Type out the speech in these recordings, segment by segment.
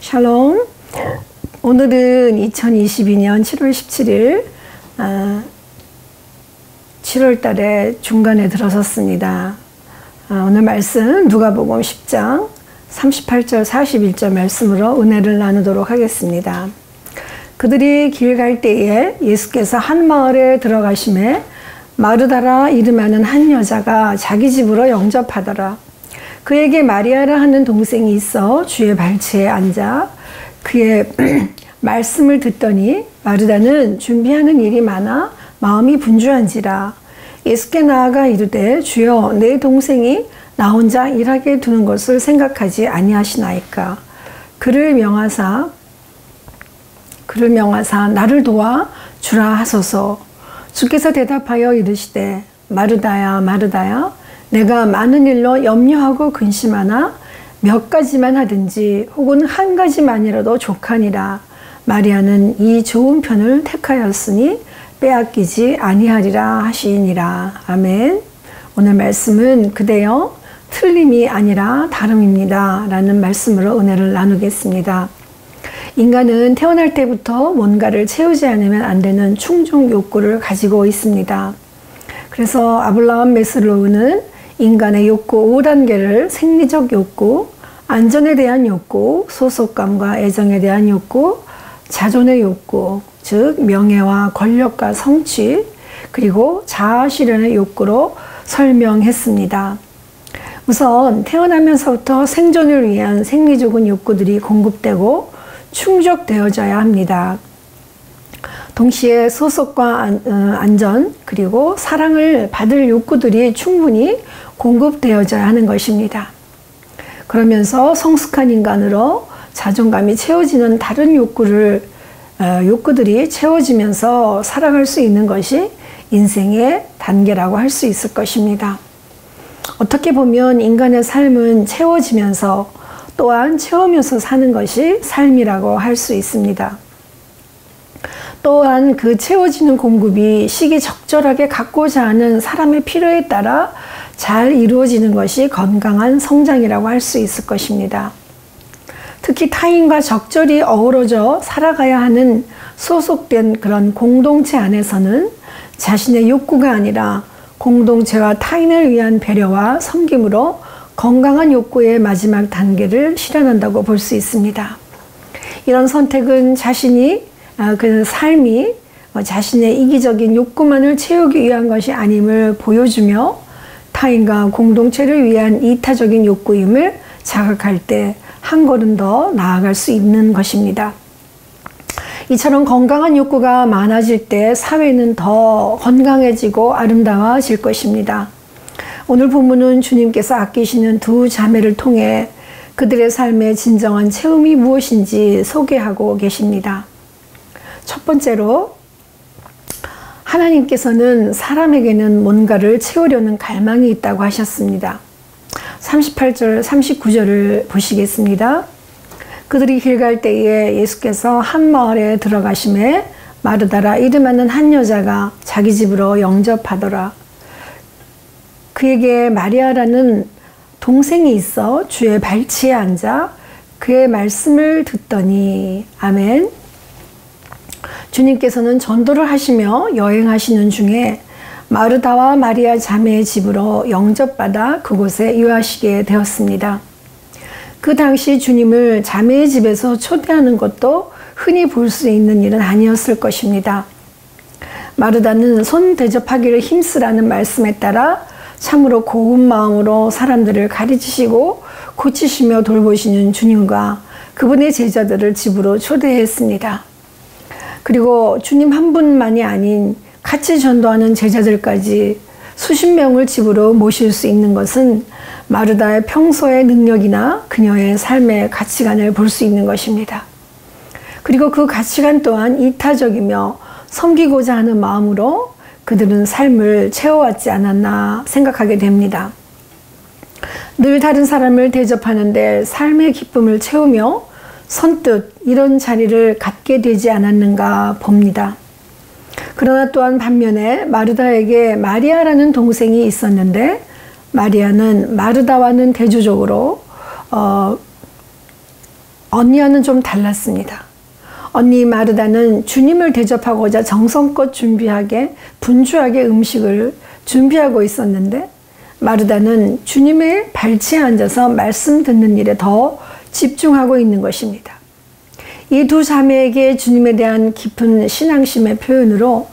샬롬. 오늘은 2022년 7월 17일 7월 달에 중간에 들어섰습니다. 오늘 말씀 누가복음 10장 38절 41절 말씀으로 은혜를 나누도록 하겠습니다. 그들이 길 갈 때에 예수께서 한 마을에 들어가심에 마르다라 이름하는 한 여자가 자기 집으로 영접하더라. 그에게 마리아라 하는 동생이 있어 주의 발치에 앉아 그의 말씀을 듣더니 마르다는 준비하는 일이 많아 마음이 분주한지라. 예수께 나아가 이르되 주여 내 동생이 나 혼자 일하게 두는 것을 생각하지 아니하시나이까. 그를 명하사 나를 도와 주라 하소서. 주께서 대답하여 이르시되 마르다야 마르다야 내가 많은 일로 염려하고 근심하나 몇 가지만 하든지 혹은 한 가지만이라도 족하니라. 마리아는 이 좋은 편을 택하였으니 빼앗기지 아니하리라 하시니라. 아멘. 오늘 말씀은 그대여 틀림이 아니라 다름입니다 라는 말씀으로 은혜를 나누겠습니다. 인간은 태어날 때부터 뭔가를 채우지 않으면 안 되는 충족 욕구를 가지고 있습니다. 그래서 아브라함 메슬로우는 인간의 욕구 5단계를 생리적 욕구, 안전에 대한 욕구, 소속감과 애정에 대한 욕구, 자존의 욕구, 즉 명예와 권력과 성취, 그리고 자아 실현의 욕구로 설명했습니다. 우선 태어나면서부터 생존을 위한 생리적인 욕구들이 공급되고 충족되어져야 합니다. 동시에 소속과 안전 그리고 사랑을 받을 욕구들이 충분히 공급되어져야 하는 것입니다. 그러면서 성숙한 인간으로 자존감이 채워지는 다른 욕구들이 채워지면서 살아갈 수 있는 것이 인생의 단계라고 할 수 있을 것입니다. 어떻게 보면 인간의 삶은 채워지면서 또한 채우면서 사는 것이 삶이라고 할 수 있습니다. 또한 그 채워지는 공급이 시기적절하게 갖고자 하는 사람의 필요에 따라 잘 이루어지는 것이 건강한 성장이라고 할 수 있을 것입니다. 특히 타인과 적절히 어우러져 살아가야 하는 소속된 그런 공동체 안에서는 자신의 욕구가 아니라 공동체와 타인을 위한 배려와 섬김으로 건강한 욕구의 마지막 단계를 실현한다고 볼 수 있습니다. 이런 선택은 그 삶이 자신의 이기적인 욕구만을 채우기 위한 것이 아님을 보여주며 타인과 공동체를 위한 이타적인 욕구임을 자각할 때 한 걸음 더 나아갈 수 있는 것입니다. 이처럼 건강한 욕구가 많아질 때 사회는 더 건강해지고 아름다워질 것입니다. 오늘 본문은 주님께서 아끼시는 두 자매를 통해 그들의 삶의 진정한 체험이 무엇인지 소개하고 계십니다. 첫 번째로 하나님께서는 사람에게는 뭔가를 채우려는 갈망이 있다고 하셨습니다. 38절 39절을 보시겠습니다. 그들이 길 갈 때에 예수께서 한 마을에 들어가심에 마르다라 이름하는 한 여자가 자기 집으로 영접하더라. 그에게 마리아라는 동생이 있어 주의 발치에 앉아 그의 말씀을 듣더니. 아멘. 주님께서는 전도를 하시며 여행하시는 중에 마르다와 마리아 자매의 집으로 영접받아 그곳에 유하시게 되었습니다. 그 당시 주님을 자매의 집에서 초대하는 것도 흔히 볼 수 있는 일은 아니었을 것입니다. 마르다는 손 대접하기를 힘쓰라는 말씀에 따라 참으로 고운 마음으로 사람들을 가르치시고 고치시며 돌보시는 주님과 그분의 제자들을 집으로 초대했습니다. 그리고 주님 한 분만이 아닌 같이 전도하는 제자들까지 수십 명을 집으로 모실 수 있는 것은 마르다의 평소의 능력이나 그녀의 삶의 가치관을 볼 수 있는 것입니다. 그리고 그 가치관 또한 이타적이며 섬기고자 하는 마음으로 그들은 삶을 채워왔지 않았나 생각하게 됩니다. 늘 다른 사람을 대접하는데 삶의 기쁨을 채우며 선뜻 이런 자리를 갖게 되지 않았는가 봅니다. 그러나 또한 반면에 마르다에게 마리아라는 동생이 있었는데 마리아는 마르다와는 대조적으로 언니와는 좀 달랐습니다. 언니 마르다는 주님을 대접하고자 정성껏 분주하게 음식을 준비하고 있었는데, 마르다는 주님의 발치에 앉아서 말씀 듣는 일에 더 집중하고 있는 것입니다. 이 두 자매에게 주님에 대한 깊은 신앙심의 표현으로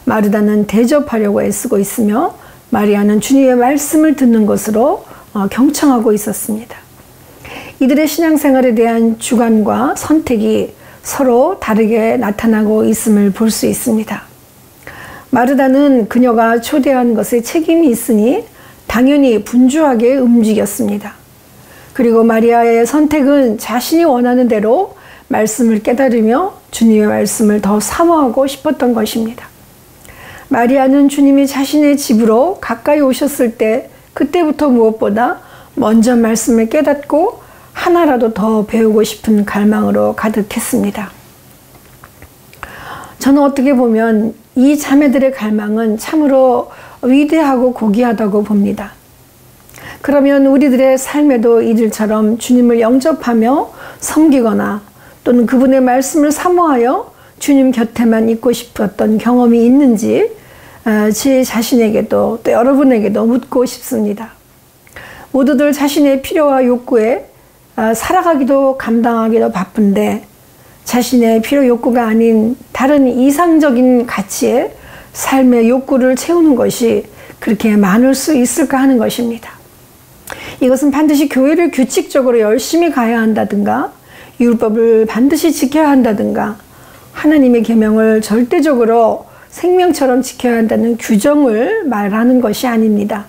마르다는 대접하려고 애쓰고 있으며, 마리아는 주님의 말씀을 듣는 것으로 경청하고 있었습니다. 이들의 신앙생활에 대한 주관과 선택이 서로 다르게 나타나고 있음을 볼 수 있습니다. 마르다는 그녀가 초대한 것에 책임이 있으니 당연히 분주하게 움직였습니다. 그리고 마리아의 선택은 자신이 원하는 대로 말씀을 깨달으며 주님의 말씀을 더 사모하고 싶었던 것입니다. 마리아는 주님이 자신의 집으로 가까이 오셨을 때 그때부터 무엇보다 먼저 말씀을 깨닫고 하나라도 더 배우고 싶은 갈망으로 가득했습니다. 저는 어떻게 보면 이 자매들의 갈망은 참으로 위대하고 고귀하다고 봅니다. 그러면 우리들의 삶에도 이들처럼 주님을 영접하며 섬기거나 또는 그분의 말씀을 사모하여 주님 곁에만 있고 싶었던 경험이 있는지 제 자신에게도 또 여러분에게도 묻고 싶습니다. 모두들 자신의 필요와 욕구에 살아가기도 감당하기도 바쁜데, 자신의 필요 욕구가 아닌 다른 이상적인 가치의 삶의 욕구를 채우는 것이 그렇게 많을 수 있을까 하는 것입니다. 이것은 반드시 교회를 규칙적으로 열심히 가야 한다든가, 율법을 반드시 지켜야 한다든가, 하나님의 계명을 절대적으로 생명처럼 지켜야 한다는 규정을 말하는 것이 아닙니다.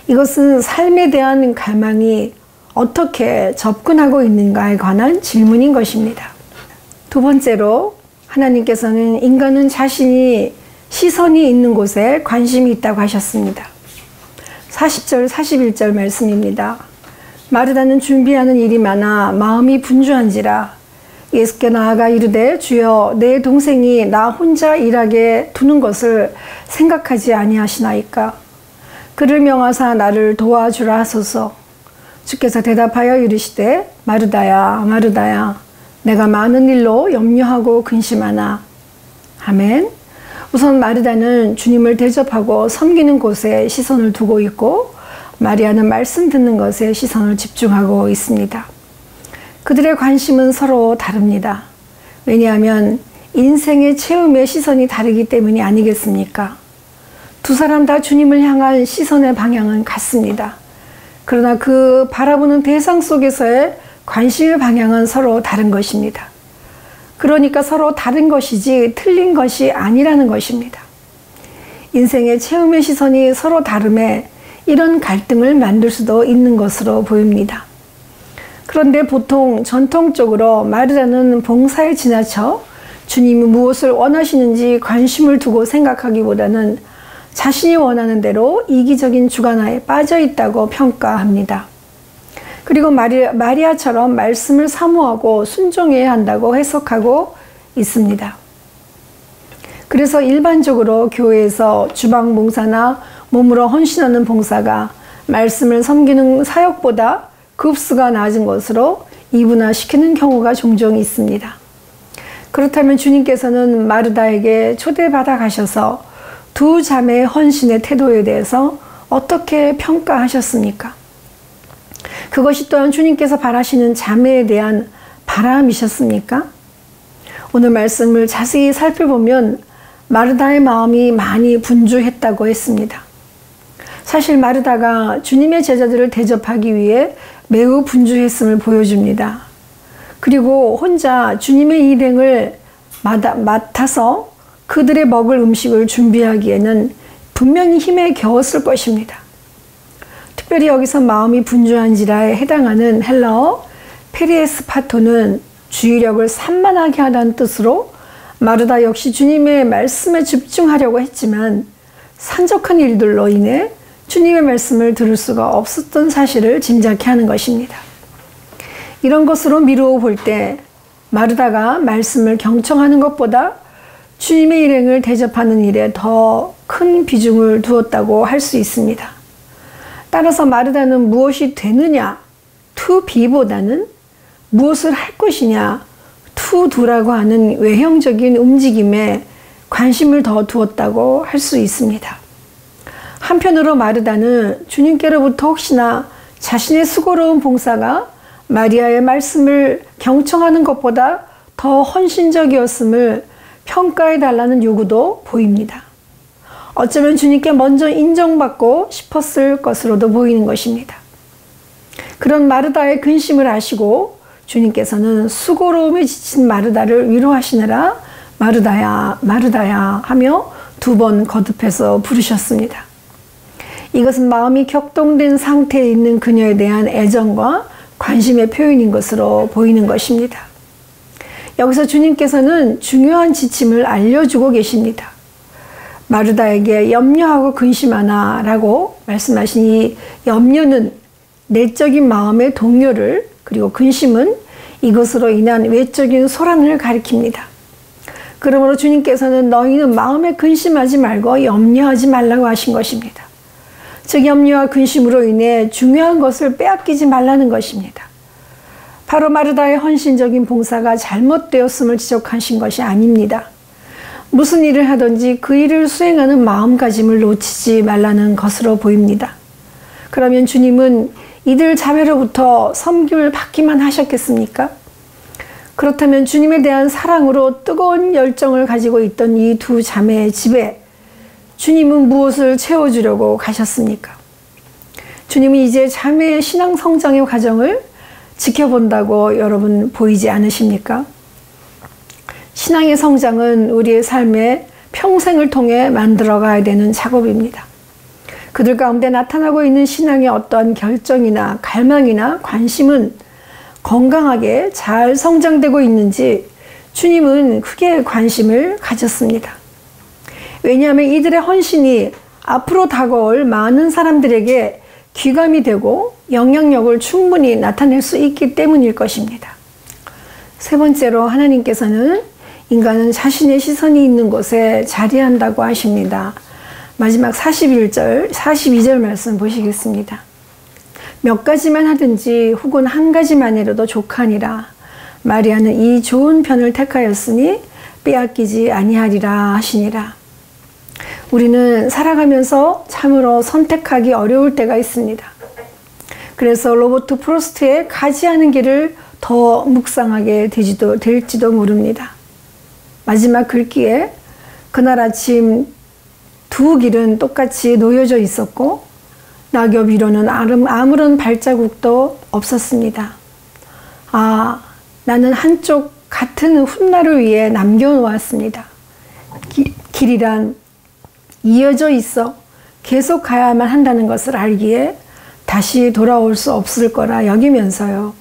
이것은 삶에 대한 갈망이 어떻게 접근하고 있는가에 관한 질문인 것입니다. 두 번째로, 하나님께서는 인간은 자신이 시선이 있는 곳에 관심이 있다고 하셨습니다. 40절, 41절 말씀입니다. 마르다는 준비하는 일이 많아 마음이 분주한지라 예수께 나아가 이르되, 주여, 내 동생이 나 혼자 일하게 두는 것을 생각하지 아니하시나이까? 그를 명하사 나를 도와주라 하소서. 주께서 대답하여 이르시되, 마르다야, 마르다야, 내가 많은 일로 염려하고 근심하나. 아멘. 우선 마르다는 주님을 대접하고 섬기는 곳에 시선을 두고 있고, 마리아는 말씀 듣는 것에 시선을 집중하고 있습니다. 그들의 관심은 서로 다릅니다. 왜냐하면 인생의 체험의 시선이 다르기 때문이 아니겠습니까? 두 사람 다 주님을 향한 시선의 방향은 같습니다. 그러나 그 바라보는 대상 속에서의 관심의 방향은 서로 다른 것입니다. 그러니까 서로 다른 것이지 틀린 것이 아니라는 것입니다. 인생의 체험의 시선이 서로 다름에 이런 갈등을 만들 수도 있는 것으로 보입니다. 그런데 보통 전통적으로 마르다는 봉사에 지나쳐 주님이 무엇을 원하시는지 관심을 두고 생각하기보다는 자신이 원하는 대로 이기적인 주관하에 빠져 있다고 평가합니다. 그리고 마리아처럼 말씀을 사모하고 순종해야 한다고 해석하고 있습니다. 그래서 일반적으로 교회에서 주방 봉사나 몸으로 헌신하는 봉사가 말씀을 섬기는 사역보다 급수가 낮은 것으로 이분화시키는 경우가 종종 있습니다. 그렇다면 주님께서는 마르다에게 초대받아 가셔서 두 자매의 헌신의 태도에 대해서 어떻게 평가하셨습니까? 그것이 또한 주님께서 바라시는 자매에 대한 바람이셨습니까? 오늘 말씀을 자세히 살펴보면 마르다의 마음이 많이 분주했다고 했습니다. 사실 마르다가 주님의 제자들을 대접하기 위해 매우 분주했음을 보여줍니다. 그리고 혼자 주님의 일행을 맡아서 그들의 먹을 음식을 준비하기에는 분명히 힘에 겨웠을 것입니다. 특별히 여기서 마음이 분주한지라에 해당하는 헬라어 페리에스파토는 주의력을 산만하게 하다는 뜻으로, 마르다 역시 주님의 말씀에 집중하려고 했지만 산적한 일들로 인해 주님의 말씀을 들을 수가 없었던 사실을 짐작케 하는 것입니다. 이런 것으로 미루어 볼 때 마르다가 말씀을 경청하는 것보다 주님의 일행을 대접하는 일에 더 큰 비중을 두었다고 할 수 있습니다. 따라서 마르다는 무엇이 되느냐, to be보다는 무엇을 할 것이냐 투두라고 하는 외형적인 움직임에 관심을 더 두었다고 할 수 있습니다. 한편으로 마르다는 주님께로부터 혹시나 자신의 수고로운 봉사가 마리아의 말씀을 경청하는 것보다 더 헌신적이었음을 평가해 달라는 요구도 보입니다. 어쩌면 주님께 먼저 인정받고 싶었을 것으로도 보이는 것입니다. 그런 마르다의 근심을 아시고 주님께서는 수고로움에 지친 마르다를 위로하시느라 마르다야 마르다야 하며 2번 거듭해서 부르셨습니다. 이것은 마음이 격동된 상태에 있는 그녀에 대한 애정과 관심의 표현인 것으로 보이는 것입니다. 여기서 주님께서는 중요한 지침을 알려주고 계십니다. 마르다에게 염려하고 근심하나 라고 말씀하신 이 염려는 내적인 마음의 동요를, 그리고 근심은 이것으로 인한 외적인 소란을 가리킵니다. 그러므로 주님께서는 너희는 마음에 근심하지 말고 염려하지 말라고 하신 것입니다. 즉 염려와 근심으로 인해 중요한 것을 빼앗기지 말라는 것입니다. 바로 마르다의 헌신적인 봉사가 잘못되었음을 지적하신 것이 아닙니다. 무슨 일을 하든지 그 일을 수행하는 마음가짐을 놓치지 말라는 것으로 보입니다. 그러면 주님은 이들 자매로부터 섬김을 받기만 하셨겠습니까? 그렇다면 주님에 대한 사랑으로 뜨거운 열정을 가지고 있던 이 2 자매의 집에 주님은 무엇을 채워주려고 가셨습니까? 주님은 이제 자매의 신앙 성장의 과정을 지켜본다고 여러분 보이지 않으십니까? 신앙의 성장은 우리의 삶에 평생을 통해 만들어가야 되는 작업입니다. 그들 가운데 나타나고 있는 신앙의 어떠한 결정이나 갈망이나 관심은 건강하게 잘 성장되고 있는지 주님은 크게 관심을 가졌습니다. 왜냐하면 이들의 헌신이 앞으로 다가올 많은 사람들에게 귀감이 되고 영향력을 충분히 나타낼 수 있기 때문일 것입니다. 3번째로 하나님께서는 인간은 자신의 시선이 있는 곳에 자리한다고 하십니다. 마지막 41절, 42절 말씀 보시겠습니다. 몇 가지만 하든지 혹은 한 가지만 해도 족하니라. 마리아는 이 좋은 편을 택하였으니 빼앗기지 아니하리라 하시니라. 우리는 살아가면서 참으로 선택하기 어려울 때가 있습니다. 그래서 로버트 프로스트의 가지 않은 길을 더 묵상하게 될지도 모릅니다. 마지막 글귀에 그날 아침 2 길은 똑같이 놓여져 있었고 낙엽 위로는 아무런 발자국도 없었습니다. 아, 나는 한쪽 같은 훗날을 위해 남겨놓았습니다. 길이란 이어져 있어 계속 가야만 한다는 것을 알기에 다시 돌아올 수 없을 거라 여기면서요.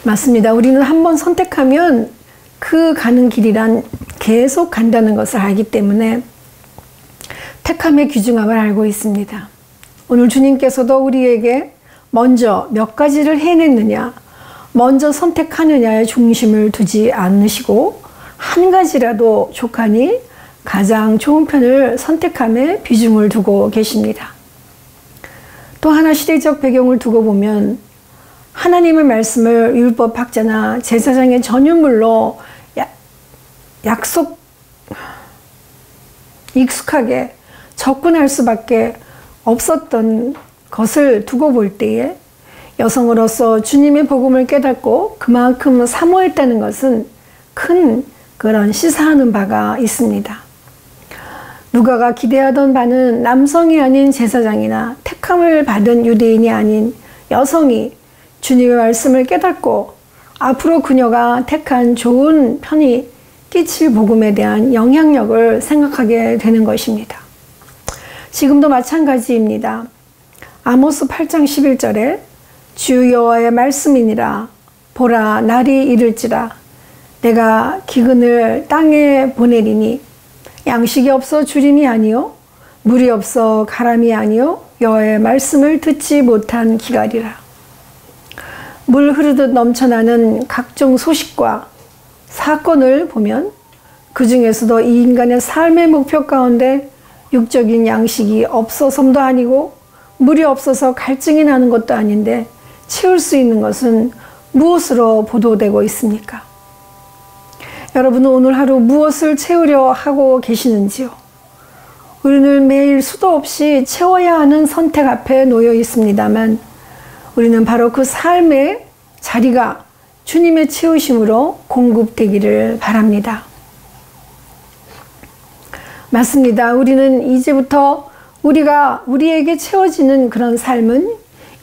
맞습니다. 우리는 한번 선택하면 그 가는 길이란 계속 간다는 것을 알기 때문에 택함의 귀중함을 알고 있습니다. 오늘 주님께서도 우리에게 먼저 몇 가지를 해냈느냐, 먼저 선택하느냐에 중심을 두지 않으시고 한 가지라도 족하니 가장 좋은 편을 선택함에 비중을 두고 계십니다. 또 하나 시대적 배경을 두고 보면 하나님의 말씀을 율법학자나 제사장의 전유물로 익숙하게 접근할 수밖에 없었던 것을 두고 볼 때에 여성으로서 주님의 복음을 깨닫고 그만큼 사모했다는 것은 큰 그런 시사하는 바가 있습니다. 누가가 기대하던 바는 남성이 아닌 제사장이나 택함을 받은 유대인이 아닌 여성이 주님의 말씀을 깨닫고 앞으로 그녀가 택한 좋은 편이 끼칠 복음에 대한 영향력을 생각하게 되는 것입니다. 지금도 마찬가지입니다. 아모스 8장 11절에 주 여호와의 말씀이니라 보라 날이 이를지라 내가 기근을 땅에 보내리니 양식이 없어 주림이 아니요 물이 없어 가람이 아니요 여호와의 말씀을 듣지 못한 기갈이라. 물 흐르듯 넘쳐나는 각종 소식과 사건을 보면 그 중에서도 이 인간의 삶의 목표 가운데 육적인 양식이 없어서도 아니고 물이 없어서 갈증이 나는 것도 아닌데 채울 수 있는 것은 무엇으로 보도되고 있습니까? 여러분은 오늘 하루 무엇을 채우려 하고 계시는지요? 우리는 매일 수도 없이 채워야 하는 선택 앞에 놓여 있습니다만 우리는 바로 그 삶의 자리가 주님의 채우심으로 공급되기를 바랍니다. 맞습니다. 우리는 이제부터 우리에게 채워지는 그런 삶은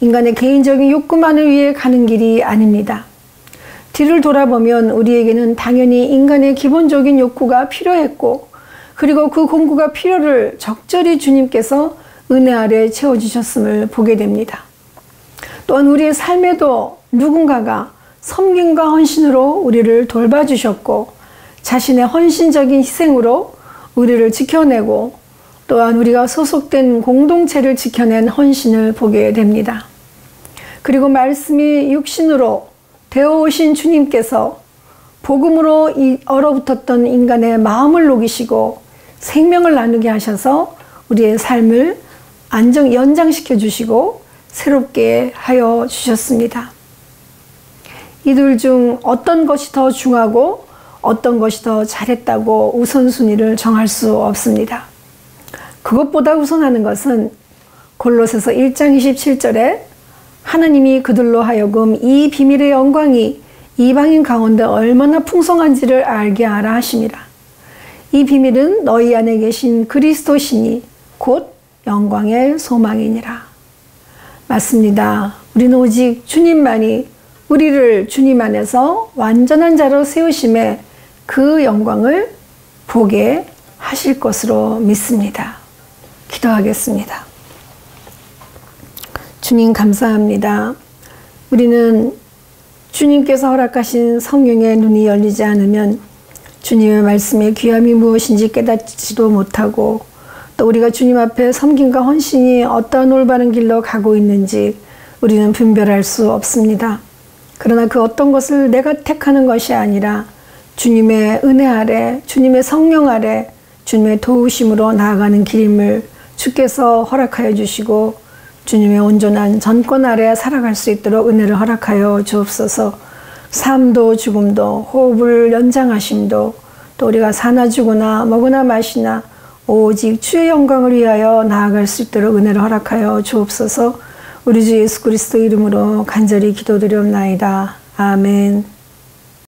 인간의 개인적인 욕구만을 위해 가는 길이 아닙니다. 뒤를 돌아보면 우리에게는 당연히 인간의 기본적인 욕구가 필요했고 그리고 그 공급과 필요를 적절히 주님께서 은혜 아래 채워주셨음을 보게 됩니다. 또한 우리의 삶에도 누군가가 섬김과 헌신으로 우리를 돌봐주셨고 자신의 헌신적인 희생으로 우리를 지켜내고 또한 우리가 소속된 공동체를 지켜낸 헌신을 보게 됩니다. 그리고 말씀이 육신으로 되어오신 주님께서 복음으로 얼어붙었던 인간의 마음을 녹이시고 생명을 나누게 하셔서 우리의 삶을 연장시켜 주시고 새롭게 하여 주셨습니다. 이들 중 어떤 것이 더 중하고 어떤 것이 더 잘했다고 우선순위를 정할 수 없습니다. 그것보다 우선하는 것은 골로새서 1장 27절에 하나님이 그들로 하여금 이 비밀의 영광이 이방인 가운데 얼마나 풍성한지를 알게 하라 하심이라. 이 비밀은 너희 안에 계신 그리스도시니 곧 영광의 소망이니라. 맞습니다. 우리는 오직 주님만이 우리를 주님 안에서 완전한 자로 세우심에 그 영광을 보게 하실 것으로 믿습니다. 기도하겠습니다. 주님 감사합니다. 우리는 주님께서 허락하신 성령의 눈이 열리지 않으면 주님의 말씀의 귀함이 무엇인지 깨닫지도 못하고 또 우리가 주님 앞에 섬김과 헌신이 어떠한 올바른 길로 가고 있는지 우리는 분별할 수 없습니다. 그러나 그 어떤 것을 내가 택하는 것이 아니라 주님의 은혜 아래, 주님의 성령 아래, 주님의 도우심으로 나아가는 길임을 주께서 허락하여 주시고 주님의 온전한 전권 아래 살아갈 수 있도록 은혜를 허락하여 주옵소서. 삶도 죽음도 호흡을 연장하심도 또 우리가 사나 죽으나 먹으나 마시나 오직 주의 영광을 위하여 나아갈 수 있도록 은혜를 허락하여 주옵소서. 우리 주 예수 그리스도 이름으로 간절히 기도드리옵나이다. 아멘.